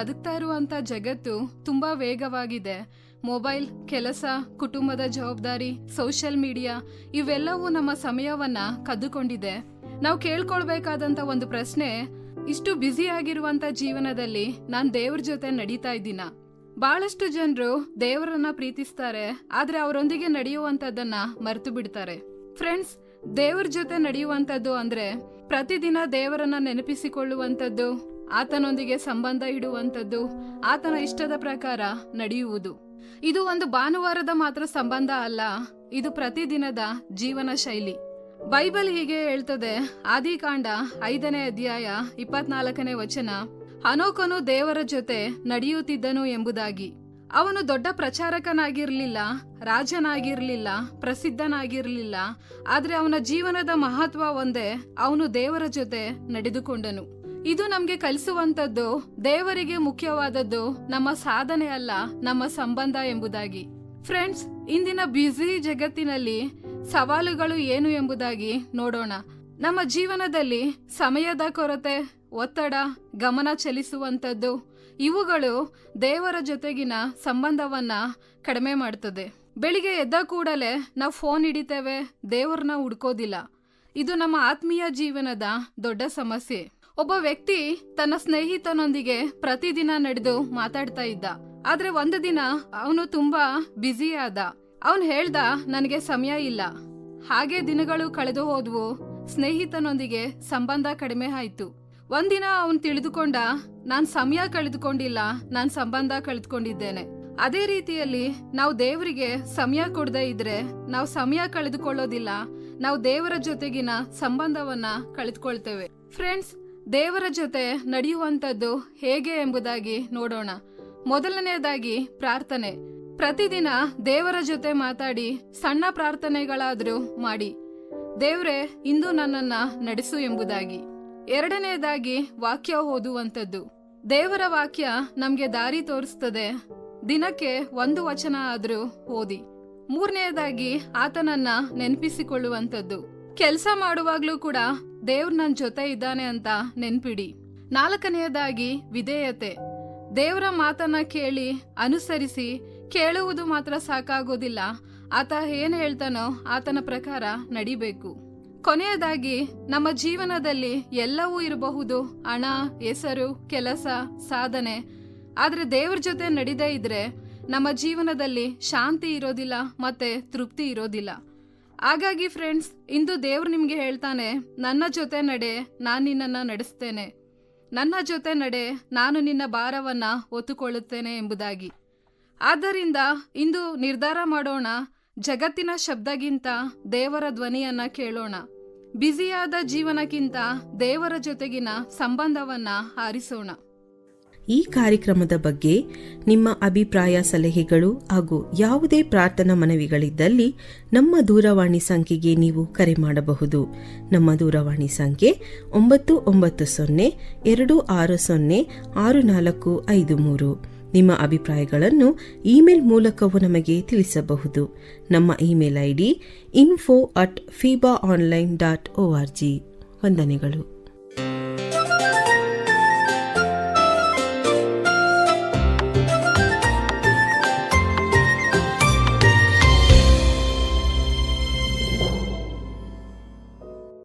ಬದುಕ್ತಾ ಇರುವಂತ ಜಗತ್ತು ತುಂಬಾ ವೇಗವಾಗಿದೆ. ಮೊಬೈಲ್, ಕೆಲಸ, ಕುಟುಂಬದ ಜವಾಬ್ದಾರಿ, ಸೋಷಿಯಲ್ ಮೀಡಿಯಾ ಇವೆಲ್ಲವೂ ನಮ್ಮ ಸಮಯವನ್ನ ಕದ್ದುಕೊಂಡಿದೆ. ನಾವು ಕೇಳ್ಕೊಳ್ಬೇಕಾದಂತ ಒಂದು ಪ್ರಶ್ನೆ, ಇಷ್ಟು ಬ್ಯುಸಿ ಆಗಿರುವಂತ ಜೀವನದಲ್ಲಿ ನಾನ್ ದೇವ್ರ ಜೊತೆ ನಡೀತಾ ಇದ್ದೀನ? ಬಹಳಷ್ಟು ಜನರು ದೇವರನ್ನ ಪ್ರೀತಿಸ್ತಾರೆ, ಆದ್ರೆ ಅವರೊಂದಿಗೆ ನಡೆಯುವಂತದ್ದನ್ನ ಮರೆತು ಬಿಡ್ತಾರೆ. ಫ್ರೆಂಡ್ಸ್, ದೇವರ ಜೊತೆ ನಡೆಯುವಂತದ್ದು ಅಂದ್ರೆ ಪ್ರತಿದಿನ ದೇವರನ್ನ ನೆನಪಿಸಿಕೊಳ್ಳುವಂತದ್ದು, ಆತನೊಂದಿಗೆ ಸಂಬಂಧ ಇಡುವಂತದ್ದು, ಆತನ ಇಷ್ಟದ ಪ್ರಕಾರ ನಡೆಯುವುದು. ಇದು ಒಂದು ಭಾನುವಾರದ ಮಾತ್ರ ಸಂಬಂಧ ಅಲ್ಲ, ಇದು ಪ್ರತಿದಿನದ ಜೀವನ ಶೈಲಿ. ಬೈಬಲ್ ಹೀಗೆ ಹೇಳ್ತದೆ, ಆದಿಕಾಂಡ 5ನೇ ಅಧ್ಯಾಯ 24ನೇ ವಚನ, ಹನೋಕನು ದೇವರ ಜೊತೆ ನಡೆಯುತ್ತಿದ್ದನು ಎಂಬುದಾಗಿ. ಅವನು ದೊಡ್ಡ ಪ್ರಚಾರಕನಾಗಿರ್ಲಿಲ್ಲ, ರಾಜನಾಗಿರ್ಲಿಲ್ಲ, ಪ್ರಸಿದ್ಧನಾಗಿರ್ಲಿಲ್ಲ, ಆದ್ರೆ ಅವನ ಜೀವನದ ಮಹತ್ವ ಒಂದೇ, ಅವನು ದೇವರ ಜೊತೆ ನಡೆದುಕೊಂಡನು. ಇದು ನಮ್ಗೆ ಕಲಿಸುವಂತದ್ದು, ದೇವರಿಗೆ ಮುಖ್ಯವಾದದ್ದು ನಮ್ಮ ಸಾಧನೆ ಅಲ್ಲ, ನಮ್ಮ ಸಂಬಂಧ ಎಂಬುದಾಗಿ. ಫ್ರೆಂಡ್ಸ್, ಇಂದಿನ ಬ್ಯುಸಿ ಜಗತ್ತಿನಲ್ಲಿ ಸವಾಲುಗಳು ಏನು ಎಂಬುದಾಗಿ ನೋಡೋಣ. ನಮ್ಮ ಜೀವನದಲ್ಲಿ ಸಮಯದ ಕೊರತೆ, ಒತ್ತಡ, ಗಮನ ಚಲಿಸುವಂತದ್ದು ಇವುಗಳು ದೇವರ ಜೊತೆಗಿನ ಸಂಬಂಧವನ್ನ ಕಡಿಮೆ ಮಾಡ್ತದೆ. ಬೆಳಿಗ್ಗೆ ಎದ್ದ ಕೂಡಲೇ ನಾವು ಫೋನ್ ಹಿಡಿತೇವೆ, ದೇವರನ್ನ ಹುಡ್ಕೋದಿಲ್ಲ. ಇದು ನಮ್ಮ ಆತ್ಮೀಯ ಜೀವನದ ದೊಡ್ಡ ಸಮಸ್ಯೆ. ಒಬ್ಬ ವ್ಯಕ್ತಿ ತನ್ನ ಸ್ನೇಹಿತನೊಂದಿಗೆ ಪ್ರತಿದಿನ ನಡೆದು ಮಾತಾಡ್ತಾ ಇದ್ದ. ಆದ್ರೆ ಒಂದು ದಿನ ಅವನು ತುಂಬಾ ಬ್ಯುಸಿ ಆದ. ಅವನು ಹೇಳ್ದ, ನನಗೆ ಸಮಯ ಇಲ್ಲ. ಹಾಗೆ ದಿನಗಳು ಕಳೆದು ಹೋದ್ವು. ಸ್ನೇಹಿತನೊಂದಿಗೆ ಸಂಬಂಧ ಕಡಿಮೆ ಆಯ್ತು. ಒಂದಿನ ಅವನು ತಿಳಿದುಕೊಂಡ, ನಾನ್ ಸಮಯ ಕಳೆದುಕೊಂಡಿಲ್ಲ, ನಾನ್ ಸಂಬಂಧ ಕಳೆದುಕೊಂಡಿದ್ದೇನೆ. ಅದೇ ರೀತಿಯಲ್ಲಿ ನಾವು ದೇವರಿಗೆ ಸಮಯ ಕೊಡದೇ ಇದ್ರೆ ನಾವು ಸಮಯ ಕಳೆದುಕೊಳ್ಳೋದಿಲ್ಲ, ನಾವು ದೇವರ ಜೊತೆಗಿನ ಸಂಬಂಧವನ್ನ ಕಳೆದುಕೊಳ್ತೇವೆ. ಫ್ರೆಂಡ್ಸ್, ದೇವರ ಜೊತೆ ನಡೆಯುವಂತದ್ದು ಹೇಗೆ ಎಂಬುದಾಗಿ ನೋಡೋಣ. ಮೊದಲನೆಯದಾಗಿ ಪ್ರಾರ್ಥನೆ. ಪ್ರತಿದಿನ ದೇವರ ಜೊತೆ ಮಾತಾಡಿ, ಸಣ್ಣ ಪ್ರಾರ್ಥನೆಗಳಾದ್ರೂ ಮಾಡಿ, ದೇವ್ರೆ ಇಂದು ನನ್ನನ್ನ ನಡೆಸು ಎಂಬುದಾಗಿ. ಎರಡನೆಯದಾಗಿ ವಾಕ್ಯ ಓದುವಂತದ್ದು. ದೇವರ ವಾಕ್ಯ ನಮ್ಗೆ ದಾರಿ ತೋರಿಸ್ತದೆ. ದಿನಕ್ಕೆ 1 ವಚನ ಆದ್ರೂ ಓದಿ. ಮೂರನೆಯದಾಗಿ ಆತನನ್ನ ನೆನಪಿಸಿಕೊಳ್ಳುವಂತದ್ದು. ಕೆಲಸ ಮಾಡುವಾಗ್ಲೂ ಕೂಡ ದೇವ್ರ ನನ್ ಜೊತೆ ಇದ್ದಾನೆ ಅಂತ ನೆನ್ಪಿಡಿ. 4ನೇಯದಾಗಿ ವಿಧೇಯತೆ. ದೇವರ ಮಾತನ್ನ ಕೇಳಿ ಅನುಸರಿಸಿ. ಕೇಳುವುದು ಮಾತ್ರ ಸಾಕಾಗೋದಿಲ್ಲ, ಆತ ಏನ್ ಹೇಳ್ತಾನೋ ಆತನ ಪ್ರಕಾರ ನಡಿಬೇಕು. ಕೊನೆಯದಾಗಿ, ನಮ್ಮ ಜೀವನದಲ್ಲಿ ಎಲ್ಲವೂ ಇರಬಹುದು, ಹಣ, ಹೆಸರು, ಕೆಲಸ, ಸಾಧನೆ. ಆದ್ರೆ ದೇವ್ರ ಜೊತೆ ನಡಿದೇ ಇದ್ರೆ ನಮ್ಮ ಜೀವನದಲ್ಲಿ ಶಾಂತಿ ಇರೋದಿಲ್ಲ, ಮತ್ತೆ ತೃಪ್ತಿ ಇರೋದಿಲ್ಲ. ಹಾಗಾಗಿ ಫ್ರೆಂಡ್ಸ್, ಇಂದು ದೇವ್ರು ನಿಮ್ಗೆ ಹೇಳ್ತಾನೆ, ನನ್ನ ಜೊತೆ ನಡೆ, ನಾನು ನಿನ್ನನ್ನ ನಡೆಸ್ತೇನೆ. ನನ್ನ ಜೊತೆ ನಡೆ, ನಾನು ನಿನ್ನ ಭಾರವನ್ನ ಹೊತ್ತುಕೊಳ್ಳುತ್ತೇನೆ ಎಂಬುದಾಗಿ. ಆದ್ದರಿಂದ ಇಂದು ನಿರ್ಧಾರ ಮಾಡೋಣ, ಜಗತ್ತಿನ ಶಬ್ದಗಿಂತ ದೇವರ ಧ್ವನಿಯನ್ನ ಕೇಳೋಣ. ಬ್ಯುಸಿಯಾದ ಜೀವನಕ್ಕಿಂತ ದೇವರ ಜೊತೆಗಿನ ಸಂಬಂಧವನ್ನ ಆರಿಸೋಣ. ಈ ಕಾರ್ಯಕ್ರಮದ ಬಗ್ಗೆ ನಿಮ್ಮ ಅಭಿಪ್ರಾಯ, ಸಲಹೆಗಳು ಹಾಗೂ ಯಾವುದೇ ಪ್ರಾರ್ಥನಾ ಮನವಿಗಳಿದ್ದಲ್ಲಿ ನಮ್ಮ ದೂರವಾಣಿ ಸಂಖ್ಯೆಗೆ ನೀವು ಕರೆ ಮಾಡಬಹುದು. ನಮ್ಮ ದೂರವಾಣಿ ಸಂಖ್ಯೆ 9902606453. ನಿಮ್ಮ ಅಭಿಪ್ರಾಯಗಳನ್ನು ಇಮೇಲ್ ಮೂಲಕವೂ ನಮಗೆ ತಿಳಿಸಬಹುದು. ನಮ್ಮ ಇಮೇಲ್ ID info@fibaonline.org. ವಂದನೆಗಳು.